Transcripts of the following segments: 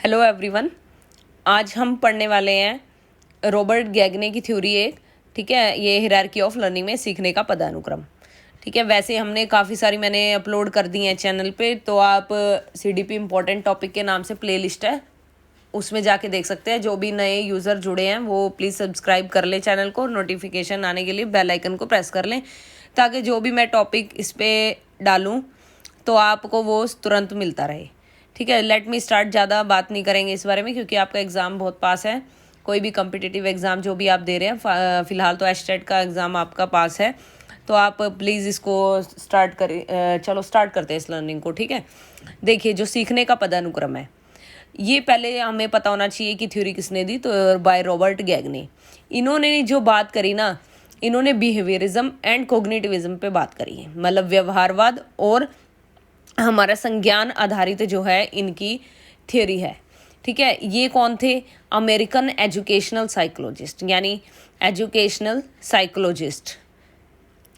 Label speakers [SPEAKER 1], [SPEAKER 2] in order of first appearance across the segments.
[SPEAKER 1] Hello everyone. आज हम पढ़ने वाले हैं रॉबर्ट गैगने की थ्योरी एक। ठीक है, ये हायरार्की ऑफ लर्निंग में सीखने का पदानुक्रम। ठीक है, वैसे हमने काफ़ी सारी मैंने अपलोड कर दी हैं चैनल पे, तो आप सीडीपी इम्पोर्टेंट टॉपिक के नाम से प्लेलिस्ट है, उसमें जाके देख सकते हैं। जो भी नए यूज़र जुड़े हैं वो प्लीज़ सब्सक्राइब कर लें चैनल को, नोटिफिकेशन आने के लिए बेल आइकन को प्रेस कर लें, ताकि जो भी मैं टॉपिक इस पर डालूँ तो आपको वो तुरंत मिलता रहे। ठीक है, लेट मी स्टार्ट। ज़्यादा बात नहीं करेंगे इस बारे में, क्योंकि आपका एग्ज़ाम बहुत पास है। कोई भी कम्पिटिटिव एग्ज़ाम जो भी आप दे रहे हैं, फ़िलहाल तो एस्टेट का एग्ज़ाम आपका पास है, तो आप प्लीज़ इसको स्टार्ट करें। चलो स्टार्ट करते हैं इस लर्निंग को। ठीक है, देखिए जो सीखने का पदानुक्रम है, ये पहले हमें पता होना चाहिए कि थ्योरी किसने दी, तो बाय रॉबर्ट गैगने। इन्होंने जो बात करी ना, इन्होंने बिहेवियरिज्म एंड कोग्निटिविज्म पे बात करी है, मतलब व्यवहारवाद और हमारा संज्ञान आधारित जो है इनकी थ्योरी है। ठीक है, ये कौन थे? अमेरिकन एजुकेशनल साइकोलॉजिस्ट, यानी एजुकेशनल साइकोलॉजिस्ट,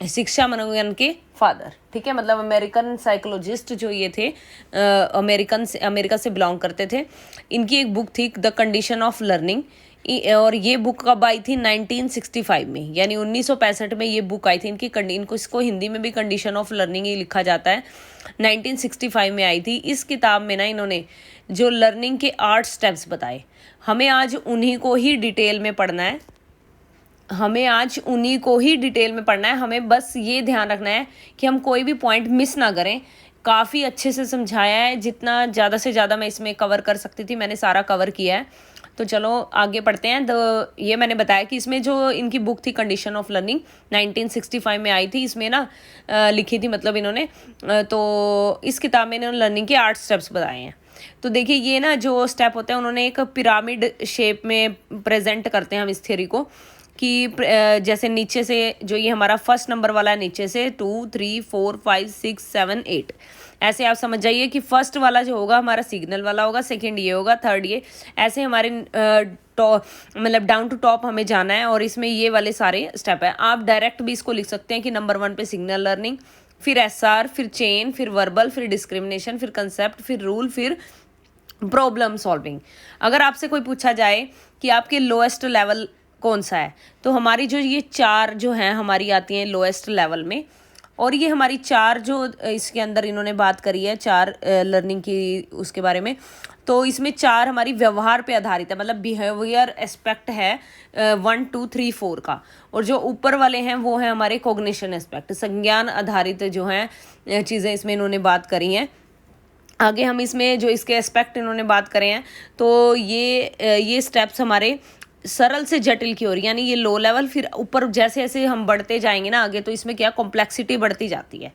[SPEAKER 1] शिक्षा मनोविज्ञान के फादर। ठीक है, मतलब अमेरिकन साइकोलॉजिस्ट जो ये थे, अमेरिका से बिलोंग करते थे। इनकी एक बुक थी द कंडीशन ऑफ लर्निंग, और ये बुक कब आई थी? 1965 में, यानी 1965 में ये बुक आई थी इनकी। इसको हिंदी में भी कंडीशन ऑफ लर्निंग ही लिखा जाता है। 1965 में आई थी। इस किताब में ना इन्होंने जो लर्निंग के 8 स्टेप्स बताए, हमें आज उन्हीं को ही डिटेल में पढ़ना है। हमें बस ये ध्यान रखना है कि हम कोई भी पॉइंट मिस ना करें। काफ़ी अच्छे से समझाया है, जितना ज़्यादा से ज़्यादा मैं इसमें कवर कर सकती थी मैंने सारा कवर किया है। तो चलो आगे पढ़ते हैं। ये मैंने बताया कि इसमें जो इनकी बुक थी कंडीशन ऑफ लर्निंग 1965 में आई थी। इसमें ना लिखी थी, मतलब इन्होंने तो इस किताब में इन्होंने लर्निंग के 8 स्टेप्स बताए हैं। तो देखिए ये ना जो स्टेप होते हैं, उन्होंने एक पिरामिड शेप में प्रेजेंट करते हैं हम इस थ्योरी को, कि जैसे नीचे से जो ये हमारा फर्स्ट नंबर वाला है, नीचे से 2, 3, 4, 5, 6, 7, 8, ऐसे आप समझ जाइए कि फर्स्ट वाला जो होगा हमारा सिग्नल वाला होगा, सेकंड ये होगा, थर्ड ये, ऐसे हमारे मतलब डाउन टू टॉप हमें जाना है। और इसमें ये वाले सारे स्टेप है। आप डायरेक्ट भी इसको लिख सकते हैं कि नंबर 1 पे सिग्नल लर्निंग, फिर एसआर, फिर चेन, फिर वर्बल, फिर डिस्क्रिमिनेशन, फिर कंसेप्ट, फिर रूल, फिर प्रॉब्लम सॉल्विंग। अगर आपसे कोई पूछा जाए कि आपके लोएस्ट लेवल कौन सा है, तो हमारी जो ये 4 जो हैं हमारी आती हैं लोएस्ट लेवल में। और ये हमारी 4 जो इसके अंदर इन्होंने बात करी है 4 लर्निंग की, उसके बारे में, तो इसमें 4 हमारी व्यवहार पे आधारित है, मतलब बिहेवियर एस्पेक्ट है 1, 2, 3, 4 का। और जो ऊपर वाले हैं वो हैं हमारे कॉग्निशन एस्पेक्ट, संज्ञान आधारित जो हैं चीज़ें इसमें इन्होंने बात करी हैं। आगे हम इसमें जो इसके एस्पेक्ट इन्होंने बात करे हैं, तो ये स्टेप्स हमारे सरल से जटिल की ओर, यानी ये लो लेवल, फिर ऊपर जैसे जैसे हम बढ़ते जाएंगे ना आगे, तो इसमें क्या कॉम्प्लेक्सिटी बढ़ती जाती है,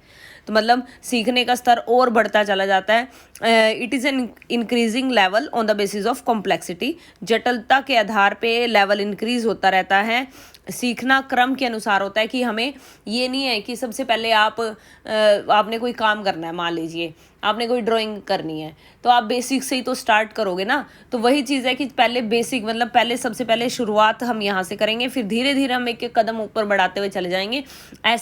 [SPEAKER 1] तो मतलब सीखने का स्तर और बढ़ता चला जाता है। It is an increasing level on the basis of complexity, जटिलता के आधार पे लेवल इंक्रीज होता रहता है। सीखना क्रम के अनुसार होता है, कि हमें ये नहीं है कि सबसे पहले आपने कोई काम करना है, मान लीजिए आपने कोई ड्राइंग करनी है, तो आप बेसिक से ही तो स्टार्ट करोगे ना। तो वही चीज़ है कि पहले बेसिक, मतलब सबसे पहले शुरुआत हम यहाँ से करेंगे, फिर धीरे धीरे हम एक एक कदम ऊपर बढ़ाते हुए चले जाएंगे।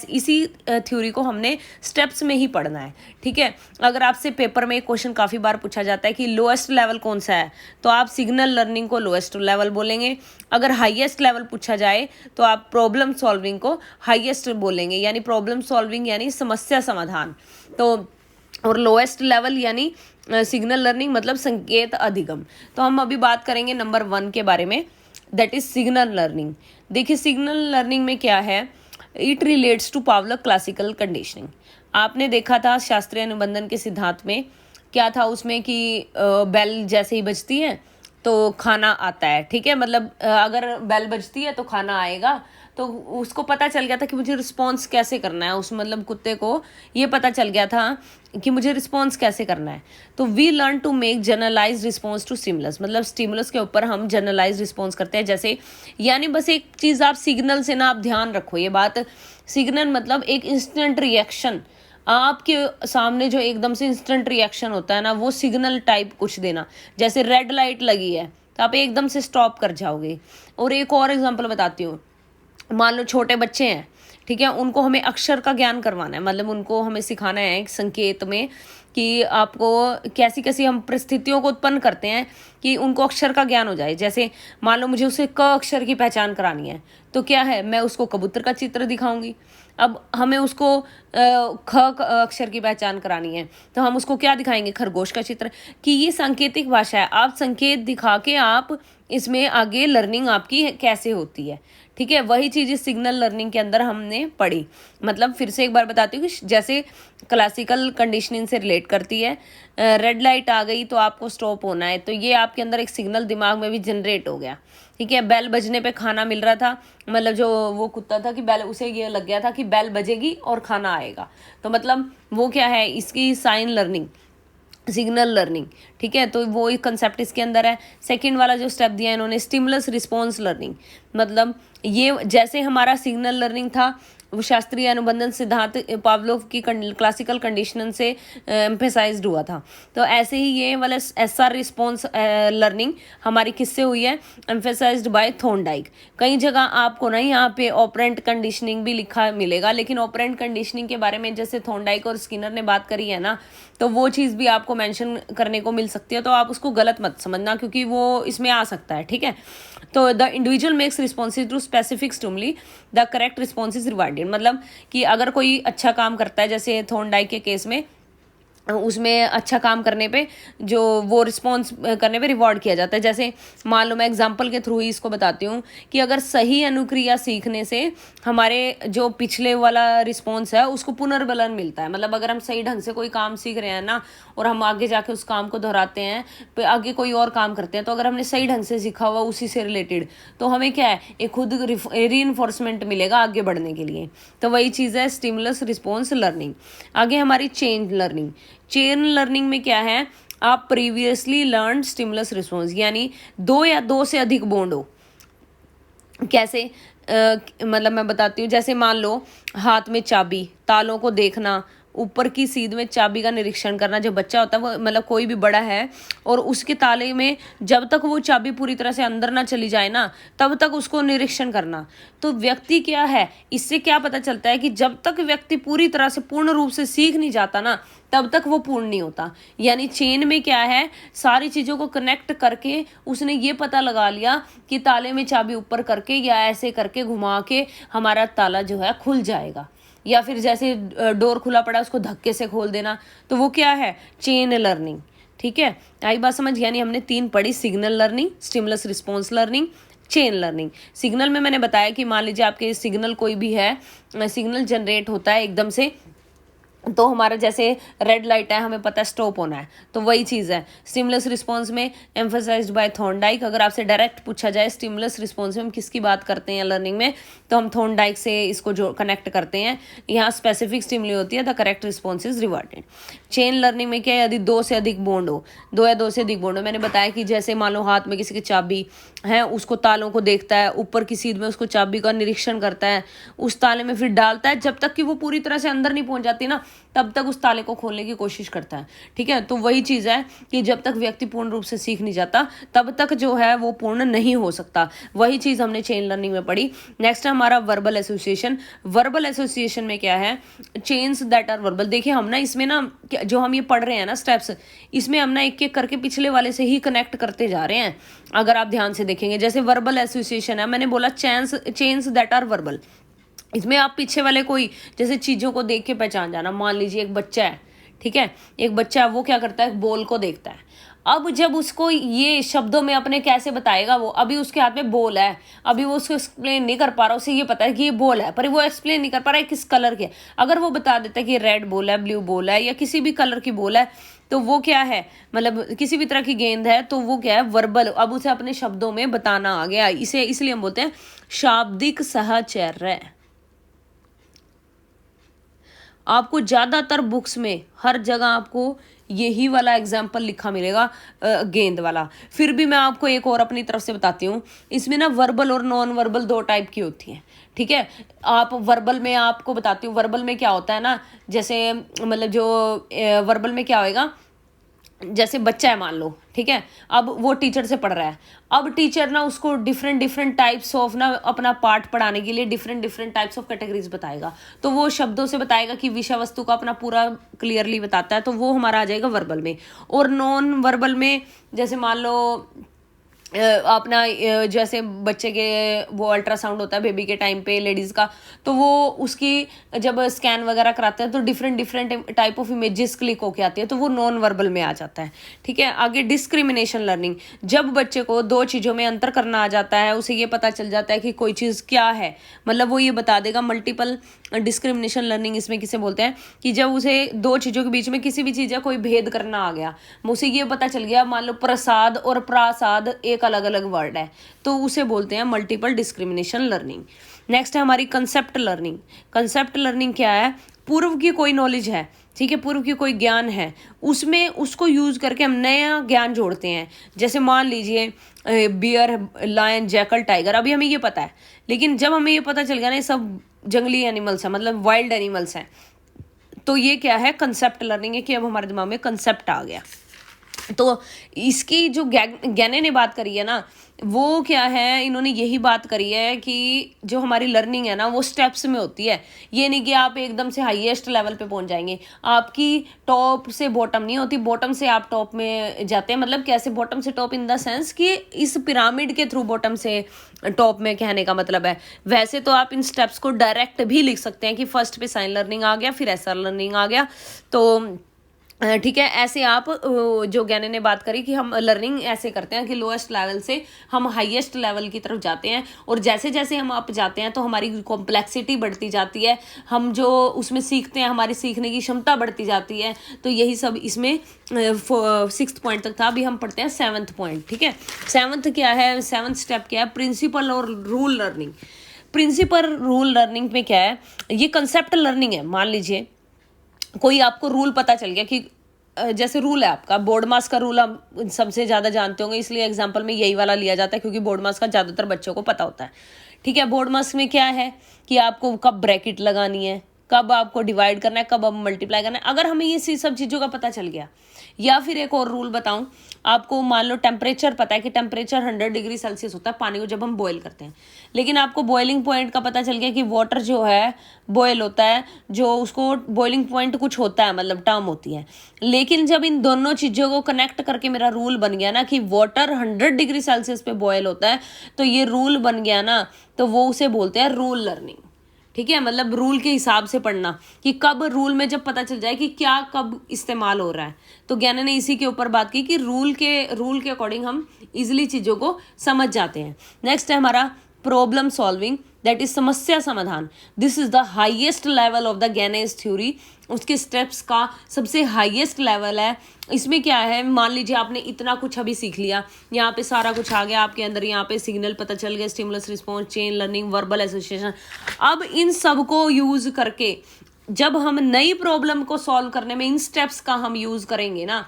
[SPEAKER 1] इसी थ्योरी को हमने स्टेप्स में ही पढ़ना है। ठीक है, अगर आपसे पेपर में एक क्वेश्चन काफ़ी बार पूछा जाता है कि लोएस्ट लेवल कौन सा है, तो आप सिग्नल लर्निंग को लोएस्ट लेवल बोलेंगे। अगर हाईएस्ट लेवल पूछा जाए तो आप प्रॉब्लम सॉल्विंग को हाईएस्ट बोलेंगे, यानी प्रॉब्लम सॉल्विंग यानी समस्या समाधान। तो और लोएस्ट लेवल यानी सिग्नल लर्निंग मतलब संकेत अधिगम। तो हम अभी बात करेंगे नंबर 1 के बारे में, दैट इज सिग्नल लर्निंग। देखिए सिग्नल लर्निंग में क्या है, it relates to Pavlov classical conditioning. आपने देखा था शास्त्रीय अनुबंधन के सिद्धांत में क्या था, उसमें कि बेल जैसे ही बजती है तो खाना आता है। ठीक है, मतलब अगर बेल बजती है तो खाना आएगा, तो उसको पता चल गया था कि मुझे रिस्पॉन्स कैसे करना है, उस मतलब कुत्ते को ये पता चल गया था कि मुझे रिस्पॉन्स कैसे करना है। तो we learn to make generalise response to stimulus, मतलब स्टिमुलस के ऊपर हम जनरलाइज रिस्पॉन्स करते हैं। जैसे यानी बस एक चीज़ आप सिग्नल से ना आप ध्यान रखो ये बात, सिग्नल मतलब एक इंस्टेंट रिएक्शन, आपके सामने जो एकदम से इंस्टेंट रिएक्शन होता है ना, वो सिग्नल टाइप कुछ देना। जैसे रेड लाइट लगी है तो आप एकदम से स्टॉप कर जाओगे। और एक और एग्जांपल बताती हूँ, मान लो छोटे बच्चे हैं, ठीक है, उनको हमें अक्षर का ज्ञान करवाना है, मतलब उनको हमें सिखाना है एक संकेत में कि आपको कैसी कैसी हम परिस्थितियों को उत्पन्न करते हैं कि उनको अक्षर का ज्ञान हो जाए। जैसे मान लो मुझे उसे क अक्षर की पहचान करानी है, तो क्या है, मैं उसको कबूतर का चित्र दिखाऊंगी। अब हमें उसको अक्षर की पहचान करानी है, तो हम उसको क्या दिखाएंगे, खरगोश का चित्र। कि ये सांकेतिक भाषा है, आप संकेत दिखा के आप इसमें आगे लर्निंग आपकी कैसे होती है। ठीक है, वही चीज़ इस सिग्नल लर्निंग के अंदर हमने पढ़ी। मतलब फिर से एक बार बताती हूँ कि जैसे क्लासिकल कंडीशनिंग से रिलेट करती है, रेड लाइट आ गई तो आपको स्टॉप होना है, तो ये आपके अंदर एक सिग्नल दिमाग में भी जनरेट हो गया। ठीक है, बेल बजने पे खाना मिल रहा था, मतलब जो वो कुत्ता था कि बेल, उसे ये लग गया था कि बेल बजेगी और खाना आएगा, तो मतलब वो क्या है, इसकी साइन लर्निंग, सिग्नल लर्निंग। ठीक है, तो वो एक कंसेप्ट इसके अंदर है। सेकंड वाला जो स्टेप दिया इन्होंने, स्टिमुलस रिस्पॉन्स लर्निंग, मतलब ये जैसे हमारा सिग्नल लर्निंग था वो शास्त्रीय अनुबंधन सिद्धांत पावलोव की क्लासिकल कंडीशनिंग से एम्फेसाइज्ड हुआ था, तो ऐसे ही ये वाला एसआर रिस्पॉन्स लर्निंग हमारी किससे हुई है, एम्फेसाइज्ड बाय थॉर्नडाइक। कई जगह आपको ना यहाँ पे ऑपरेंट कंडीशनिंग भी लिखा मिलेगा, लेकिन ऑपरेंट कंडीशनिंग के बारे में जैसे थॉर्नडाइक और स्किनर ने बात करी है ना, तो वो चीज़ भी आपको मेंशन करने को मिल सकती है, तो आप उसको गलत मत समझना क्योंकि वो इसमें आ सकता है। ठीक है, तो the individual makes responses to specific stimuli, the correct response is rewarded. मतलब कि अगर कोई अच्छा काम करता है, जैसे थॉर्नडाइक के केस में उसमें अच्छा काम करने पे जो वो रिस्पॉन्स करने पे रिवॉर्ड किया जाता है। जैसे मान लो मैं एग्जांपल के थ्रू ही इसको बताती हूँ कि अगर सही अनुक्रिया सीखने से हमारे जो पिछले वाला रिस्पॉन्स है उसको पुनर्बलन मिलता है। मतलब अगर हम सही ढंग से कोई काम सीख रहे हैं ना और हम आगे जाके उस काम को दोहराते हैं, फिर आगे कोई और काम करते हैं, तो अगर हमने सही ढंग से सीखा हुआ उसी से रिलेटेड, तो हमें क्या है, एक खुद रीइंफोर्समेंट मिलेगा आगे बढ़ने के लिए। तो वही चीज़ है स्टिमुलस रिस्पॉन्स लर्निंग। आगे हमारी चेन लर्निंग। चेन लर्निंग में क्या है, आप प्रीवियसली लर्न स्टिमुलस रिस्पॉन्स, यानी दो या दो से अधिक बॉन्ड हो। कैसे मतलब मैं बताती हूँ, जैसे मान लो हाथ में चाबी, तालों को देखना, ऊपर की सीध में चाबी का निरीक्षण करना। जो बच्चा होता है वो, मतलब कोई भी बड़ा है, और उसके ताले में जब तक वो चाबी पूरी तरह से अंदर ना चली जाए ना, तब तक उसको निरीक्षण करना। तो व्यक्ति क्या है, इससे क्या पता चलता है कि जब तक व्यक्ति पूरी तरह से पूर्ण रूप से सीख नहीं जाता ना, तब तक वो पूर्ण नहीं होता। यानी चेन में क्या है, सारी चीज़ों को कनेक्ट करके उसने ये पता लगा लिया कि ताले में चाबी ऊपर करके या ऐसे करके घुमा के हमारा ताला जो है खुल जाएगा, या फिर जैसे डोर खुला पड़ा उसको धक्के से खोल देना, तो वो क्या है, चेन लर्निंग। ठीक है, आई बात समझ। यानी हमने 3 पढ़ी, signal learning, stimulus response learning, chain learning. Signal में मैंने बताया कि मान लीजिए आपके सिग्नल कोई भी है, सिग्नल जनरेट होता है एकदम से, तो हमारा जैसे रेड लाइट है, हमें पता है स्टॉप होना है, तो वही चीज़ है स्टिमुलस रिस्पॉन्स में, एम्फसाइज्ड बाय थॉर्नडाइक। अगर आपसे डायरेक्ट पूछा जाए स्टिमुलस रिस्पॉन्स में हम किसकी बात करते हैं लर्निंग में, तो हम थॉर्नडाइक से इसको जो कनेक्ट करते हैं। यहाँ स्पेसिफिक स्टिमुली होती है, the correct response is rewarded. Chain learning में क्या है, यदि 2 से अधिक बॉन्ड हो, 2 या 2 से अधिक बॉन्ड हो। मैंने बताया कि जैसे मान लो हाथ में किसी की चाबी है, उसको तालों को देखता है, ऊपर की सीध में उसको चाबी का निरीक्षण करता है, उस ताले में फिर डालता है, जब तक कि वो पूरी तरह से अंदर नहीं पहुंच जाती ना, तब तक उस ताले को खोलने की कोशिश करता है। ठीक है, तो वही चीज़ है कि जब तक व्यक्ति पूर्ण रूप से सीख नहीं जाता, तब तक जो है वो पूर्ण नहीं हो सकता। वही चीज़ हमने चेन लर्निंग में पढ़ी। नेक्स्ट हमारा वर्बल एसोसिएशन। वर्बल एसोसिएशन में क्या है, चेन्स दैट आर वर्बल। देखिए हम ना इसमें ना जो हम ये पढ़ रहे हैं ना स्टेप्स, इसमें हम ना एक एक करके पिछले वाले से ही कनेक्ट करते जा रहे हैं। अगर आप ध्यान से देखेंगे, जैसे वर्बल एसोसिएशन है, मैंने बोला चेन्स दैट आर वर्बल। इसमें आप पीछे वाले कोई जैसे चीज़ों को देख के पहचान जाना। मान लीजिए एक बच्चा है, ठीक है, एक बच्चा वो क्या करता है, बॉल को देखता है। अब जब उसको ये शब्दों में अपने कैसे बताएगा, वो अभी उसके हाथ में बॉल है, अभी वो उसको एक्सप्लेन नहीं कर पा रहा, उसे ये पता है कि ये बॉल है, पर वो एक्सप्लेन नहीं कर पा रहा है किस कलर के। अगर वो बता देता है कि रेड बॉल है, ब्लू बॉल है, या किसी भी कलर की बॉल है, तो वो क्या है, मतलब किसी भी तरह की गेंद है, तो वो क्या है, वर्बल। अब उसे अपने शब्दों में बताना आ गया, इसे इसलिए हम बोलते हैं शाब्दिक साहचर्य। आपको ज़्यादातर बुक्स में हर जगह आपको यही वाला एग्जाम्पल लिखा मिलेगा, गेंद वाला। फिर भी मैं आपको एक और अपनी तरफ से बताती हूँ। इसमें ना वर्बल और नॉन वर्बल 2 टाइप की होती हैं। ठीक है, आप वर्बल में आपको बताती हूँ। वर्बल में क्या होता है ना, जैसे मतलब जो वर्बल में क्या होएगा, जैसे बच्चा है मान लो, ठीक है, अब वो टीचर से पढ़ रहा है। अब टीचर ना उसको डिफरेंट डिफरेंट टाइप्स ऑफ ना अपना पार्ट पढ़ाने के लिए different different types of categories बताएगा। तो वो शब्दों से बताएगा कि विषय वस्तु का अपना पूरा क्लियरली बताता है, तो वो हमारा आ जाएगा वर्बल में। और नॉन वर्बल में जैसे मान लो अपना जैसे बच्चे के वो अल्ट्रासाउंड होता है बेबी के टाइम पे लेडीज़ का, तो वो उसकी जब स्कैन वगैरह कराते हैं तो different different type of images click होके आती है, तो वो नॉन वर्बल में आ जाता है। ठीक है, आगे डिस्क्रिमिनेशन लर्निंग, जब बच्चे को दो चीज़ों में अंतर करना आ जाता है, उसे ये पता चल जाता है कि कोई चीज़ क्या है, मतलब वो ये बता देगा। मल्टीपल डिस्क्रिमिनेशन लर्निंग इसमें किसे बोलते हैं कि जब उसे दो चीज़ों के बीच में किसी भी चीज़ का कोई भेद करना आ गया, उसे ये पता चल गया मान लो प्रसाद और प्रासाद एक अलग अलग वर्ड है, तो उसे बोलते हैं मल्टीपल डिस्क्रिमिनेशन लर्निंग। नेक्स्ट है हमारी कंसेप्ट लर्निंग। कंसेप्ट लर्निंग क्या है, पूर्व की कोई नॉलेज है, ठीक है, पूर्व की कोई ज्ञान है, उसमें उसको यूज करके हम नया ज्ञान जोड़ते हैं। जैसे मान लीजिए बियर, लायन, जैकल, टाइगर, अभी हमें ये पता है, लेकिन जब हमें ये पता चल गया ना ये सब जंगली एनिमल्स है, मतलब वाइल्ड एनिमल्स हैं, तो ये क्या है, कंसेप्ट लर्निंग है कि अब हमारे दिमाग में कंसेप्ट आ गया। तो इसकी जो गैने ने बात करी है ना, वो क्या है, इन्होंने यही बात करी है कि जो हमारी लर्निंग है ना वो स्टेप्स में होती है। ये नहीं कि आप एकदम से हाईएस्ट लेवल पे पहुंच जाएंगे, आपकी टॉप से बॉटम नहीं होती, बॉटम से आप टॉप में जाते हैं। मतलब कैसे बॉटम से टॉप, इन द सेंस कि इस पिरामिड के थ्रू बॉटम से टॉप में कहने का मतलब है। वैसे तो आप इन स्टेप्स को डायरेक्ट भी लिख सकते हैं कि फर्स्ट पे साइन लर्निंग आ गया, फिर एसआर लर्निंग आ गया, तो ठीक है। ऐसे आप जो ज्ञानी ने बात करी कि हम लर्निंग ऐसे करते हैं कि लोएस्ट लेवल से हम हाईएस्ट लेवल की तरफ जाते हैं, और जैसे जैसे हम अप जाते हैं तो हमारी कॉम्प्लेक्सिटी बढ़ती जाती है, हम जो उसमें सीखते हैं हमारी सीखने की क्षमता बढ़ती जाती है। तो यही सब इसमें 6th पॉइंट तक था। अभी हम पढ़ते हैं 7th पॉइंट। ठीक है, 7th क्या है, 7th स्टेप क्या है, प्रिंसिपल और rule learning. Principle rule learning में क्या है, ये कंसेप्ट लर्निंग है। मान लीजिए कोई आपको रूल पता चल गया कि जैसे रूल है आपका बोर्ड मास का रूल, हम सबसे ज़्यादा जानते होंगे, इसलिए एग्जांपल में यही वाला लिया जाता है क्योंकि बोर्ड मास का ज़्यादातर बच्चों को पता होता है। ठीक है, बोर्ड मास में क्या है कि आपको कब ब्रैकेट लगानी है, कब आपको डिवाइड करना है, कब आप मल्टीप्लाई करना है। अगर हमें ये सब चीज़ों का पता चल गया, या फिर एक और रूल बताऊं आपको, मान लो टेम्परेचर पता है कि टेम्परेचर 100 डिग्री सेल्सियस होता है पानी को जब हम बॉयल करते हैं, लेकिन आपको बॉइलिंग पॉइंट का पता चल गया कि वाटर जो है बॉयल होता है, जो उसको बॉइलिंग पॉइंट कुछ होता है, मतलब टर्म होती है। लेकिन जब इन दोनों चीज़ों को कनेक्ट करके मेरा रूल बन गया ना कि वाटर 100 डिग्री सेल्सियस पे बॉयल होता है, तो ये रूल बन गया ना, तो वो उसे बोलते हैं रूल लर्निंग। ठीक है, मतलब रूल के हिसाब से पढ़ना कि कब रूल में जब पता चल जाए कि क्या कब इस्तेमाल हो रहा है। तो ज्ञान ने इसी के ऊपर बात की कि रूल के अकॉर्डिंग हम इजिली चीज़ों को समझ जाते हैं। नेक्स्ट है हमारा प्रॉब्लम सॉल्विंग, दैट इज समस्या समाधान। This is the highest level of the Gagne's theory. उसके स्टेप्स का सबसे हाईएस्ट लेवल है। इसमें क्या है, मान लीजिए आपने इतना कुछ अभी सीख लिया, यहाँ पे सारा कुछ आ गया आपके अंदर, यहाँ पे सिग्नल पता चल गया, stimulus response, chain learning, verbal association. अब इन सब को यूज करके जब हम नई प्रॉब्लम को सॉल्व करने में इन स्टेप्स का हम यूज करेंगे ना,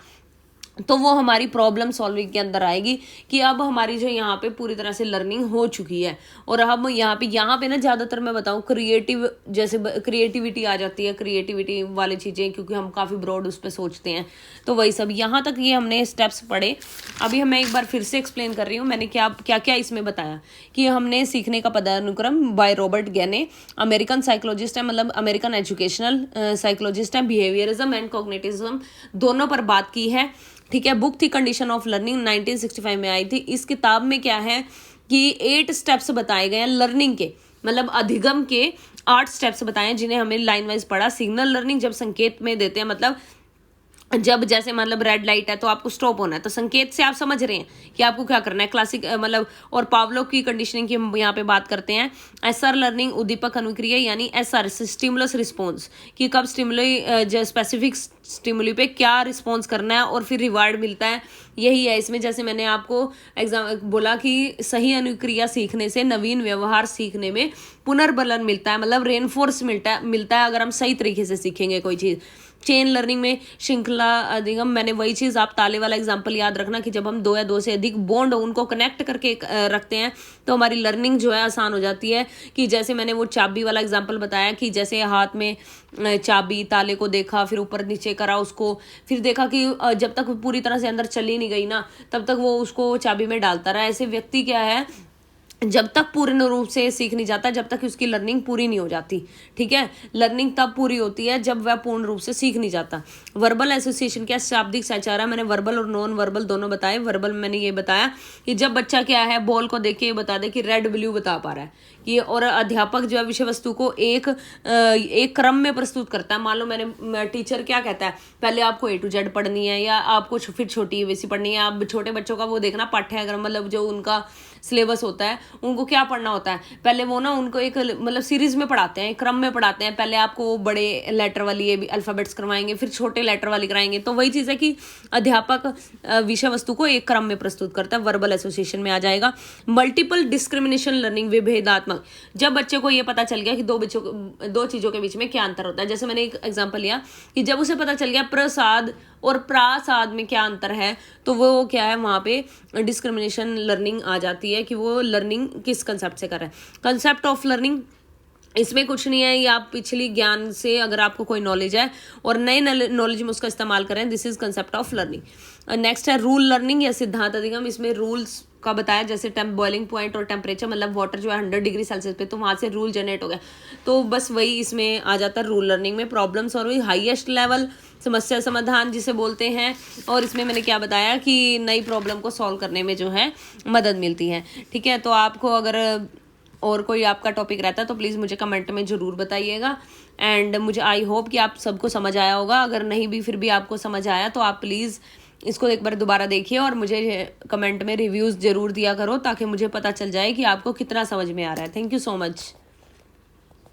[SPEAKER 1] तो वो हमारी प्रॉब्लम सॉल्विंग के अंदर आएगी कि अब हमारी जो यहाँ पे पूरी तरह से लर्निंग हो चुकी है। और हम यहाँ पे ना ज़्यादातर मैं बताऊँ क्रिएटिव, जैसे क्रिएटिविटी आ जाती है, क्रिएटिविटी वाली चीज़ें, क्योंकि हम काफ़ी ब्रॉड उस पर सोचते हैं, तो वही सब यहाँ तक ये हमने स्टेप्स पढ़े। अभी मैं एक बार फिर से एक्सप्लेन कर रही हूँ मैंने क्या क्या इसमें बताया कि हमने सीखने का पदानुक्रम बाय रॉबर्ट गैने, अमेरिकन साइकोलॉजिस्ट है, मतलब अमेरिकन एजुकेशनल साइकोलॉजिस्ट है, बिहेवियरिज्म एंड कॉग्निटिज्म दोनों पर बात की है। ठीक है, बुक थी कंडीशन ऑफ लर्निंग, 1965 में आई थी। इस किताब में क्या है कि 8 स्टेप्स बताए गए हैं लर्निंग के, मतलब अधिगम के 8 स्टेप्स बताए हैं जिन्हें हमें लाइन वाइज पढ़ा। सिग्नल लर्निंग जब संकेत में देते हैं, मतलब जब जैसे मतलब रेड लाइट है तो आपको स्टॉप होना है, तो संकेत से आप समझ रहे हैं कि आपको क्या करना है, क्लासिक मतलब। और पावलोव की कंडीशनिंग की हम यहाँ पे बात करते हैं। एसआर लर्निंग उद्दीपक अनुक्रिया, यानी एसआर स्टिमुलस रिस्पॉन्स, कि कब स्टिमुली जो स्पेसिफिक स्टिमुली पे क्या रिस्पॉन्स करना है और फिर रिवार्ड मिलता है, यही है इसमें। जैसे मैंने आपको एग्जाम बोला कि सही अनुक्रिया सीखने से नवीन व्यवहार सीखने में पुनर्बलन मिलता है, मतलब रेनफोर्स मिलता है अगर हम सही तरीके से सीखेंगे कोई चीज़। चेन लर्निंग में श्रृंखला अधिगम, मैंने वही चीज़, आप ताले वाला एग्जांपल याद रखना कि जब हम दो या दो से अधिक बॉन्ड उनको कनेक्ट करके रखते हैं तो हमारी लर्निंग जो है आसान हो जाती है। कि जैसे मैंने वो चाबी वाला एग्जांपल बताया कि जैसे हाथ में चाबी, ताले को देखा, फिर ऊपर नीचे करा उसको, फिर देखा कि जब तक पूरी तरह से अंदर चली नहीं गई ना तब तक वो उसको चाबी में डालता रहा। ऐसे व्यक्ति क्या है, जब तक पूर्ण रूप से सीख नहीं जाता, जब तक उसकी लर्निंग पूरी नहीं हो जाती। ठीक है, लर्निंग तब पूरी होती है जब वह पूर्ण रूप से सीख नहीं जाता। वर्बल एसोसिएशन क्या, शाब्दिक संचार है। मैंने वर्बल और नॉन वर्बल दोनों बताए। वर्बल में मैंने ये बताया कि जब बच्चा क्या है, बॉल को देख के ये बता दे कि रेड ब्लू बता पा रहा है कि, और अध्यापक जो है विषय वस्तु को एक क्रम में प्रस्तुत करता है। मान लो मैंने टीचर क्या कहता है, पहले आपको A to Z पढ़नी है या आपको फिर छोटी ABC पढ़नी है। आप छोटे बच्चों का वो देखना पाठ्यक्रम, मतलब जो उनका सिलेबस होता है, उनको क्या पढ़ना होता है, पहले वो ना उनको एक मतलब सीरीज में पढ़ाते हैं, क्रम में पढ़ाते हैं। पहले आपको वो बड़े लेटर वाली अल्फाबेट्स करवाएंगे, फिर छोटे लेटर वाली कराएंगे। तो वही चीज़ है कि अध्यापक विषय वस्तु को एक क्रम में प्रस्तुत करता है, वर्बल एसोसिएशन में आ जाएगा। मल्टीपल डिस्क्रिमिनेशन लर्निंग, विभेदात्मक, जब बच्चे को ये पता चल गया कि दो चीज़ों के बीच में क्या अंतर होता है। जैसे मैंने एक एग्जाम्पल लिया कि जब उसे पता चल गया प्रसाद और प्रासाद में क्या अंतर है, तो वो क्या है, वहाँ पे डिस्क्रिमिनेशन लर्निंग आ जाती है कि वो लर्निंग किस कंसेप्ट से कर रहा है। कंसेप्ट ऑफ लर्निंग, इसमें कुछ नहीं है, ये आप पिछली ज्ञान से अगर आपको कोई नॉलेज है और नए नॉलेज में उसका इस्तेमाल करें, this is concept of learning. Next है रूल लर्निंग या सिद्धांत अधिगम। इसमें रूल्स का बताया, जैसे बॉइलिंग पॉइंट और टेम्परेचर, मतलब वाटर जो है 100 डिग्री सेल्सियस पे, तो वहाँ से रूल जनरेट हो गया। तो बस वही इसमें आ जाता है रूल लर्निंग में। प्रॉब्लम सॉल्विंग, हाईएस्ट लेवल, समस्या समाधान जिसे बोलते हैं। और इसमें मैंने क्या बताया कि नई प्रॉब्लम को सॉल्व करने में जो है मदद मिलती है। ठीक है, तो आपको अगर और कोई आपका टॉपिक रहता है तो प्लीज़ मुझे कमेंट में ज़रूर बताइएगा। एंड मुझे आई होप कि आप सबको समझ आया होगा। अगर नहीं भी फिर भी आपको समझ आया तो आप प्लीज़ इसको एक बार दोबारा देखिए और मुझे कमेंट में रिव्यूज़ ज़रूर दिया करो, ताकि मुझे पता चल जाए कि आपको कितना समझ में आ रहा है। Thank you so much.